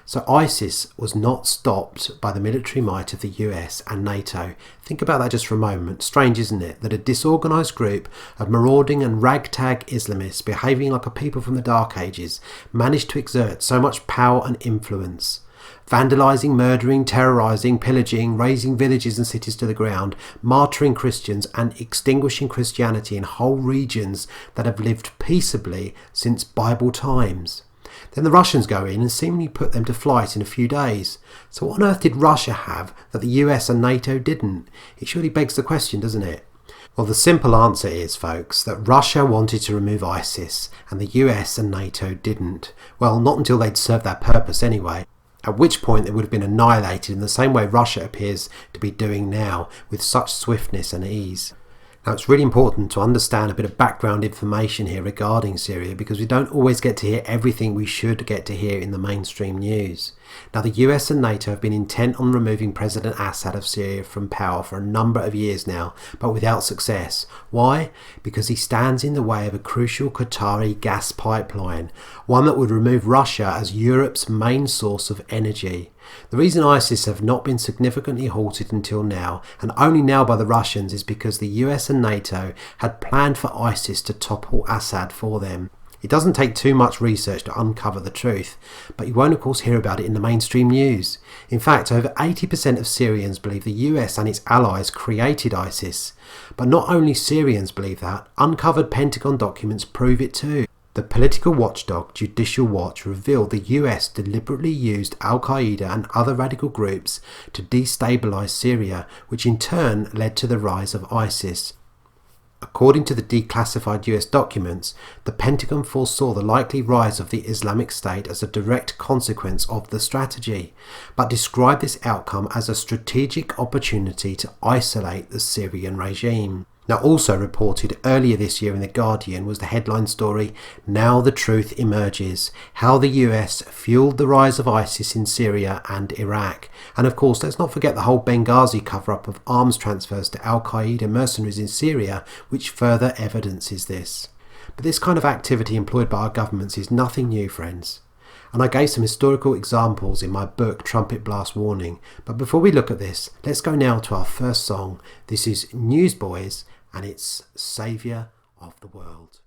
So ISIS was not stopped by the military might of the US and NATO. Think about that just for a moment. Strange, isn't it, that a disorganised group of marauding and ragtag Islamists behaving like a people from the Dark Ages managed to exert so much power and influence, vandalising, murdering, terrorising, pillaging, razing villages and cities to the ground, martyring Christians and extinguishing Christianity in whole regions that have lived peaceably since Bible times. Then the Russians go in and seemingly put them to flight in a few days. So what on earth did Russia have that the US and NATO didn't? It surely begs the question, doesn't it? Well, the simple answer is, folks, that Russia wanted to remove ISIS and the US and NATO didn't. Well, not until they'd served their purpose anyway. At which point they would have been annihilated in the same way Russia appears to be doing now, with such swiftness and ease. Now, it's really important to understand a bit of background information here regarding Syria, because we don't always get to hear everything we should get to hear in the mainstream news. Now, the US and NATO have been intent on removing President Assad of Syria from power for a number of years now, but without success. Why? Because he stands in the way of a crucial Qatari gas pipeline, one that would remove Russia as Europe's main source of energy. The reason ISIS have not been significantly halted until now, and only now by the Russians, is because the US and NATO had planned for ISIS to topple Assad for them. It doesn't take too much research to uncover the truth, but you won't of course hear about it in the mainstream news. In fact, over 80% of Syrians believe the US and its allies created ISIS. But not only Syrians believe that, uncovered Pentagon documents prove it too. The political watchdog Judicial Watch revealed the US deliberately used Al-Qaeda and other radical groups to destabilise Syria, which in turn led to the rise of ISIS. According to the declassified US documents, the Pentagon foresaw the likely rise of the Islamic State as a direct consequence of the strategy, but described this outcome as a strategic opportunity to isolate the Syrian regime. Now, also reported earlier this year in The Guardian was the headline story, "Now the Truth Emerges, How the US Fueled the Rise of ISIS in Syria and Iraq." And of course, let's not forget the whole Benghazi cover-up of arms transfers to Al-Qaeda mercenaries in Syria, which further evidences this. But this kind of activity employed by our governments is nothing new, friends. And I gave some historical examples in my book Trumpet Blast Warning. But before we look at this, let's go now to our first song. This is Newsboys and it's Saviour of the World.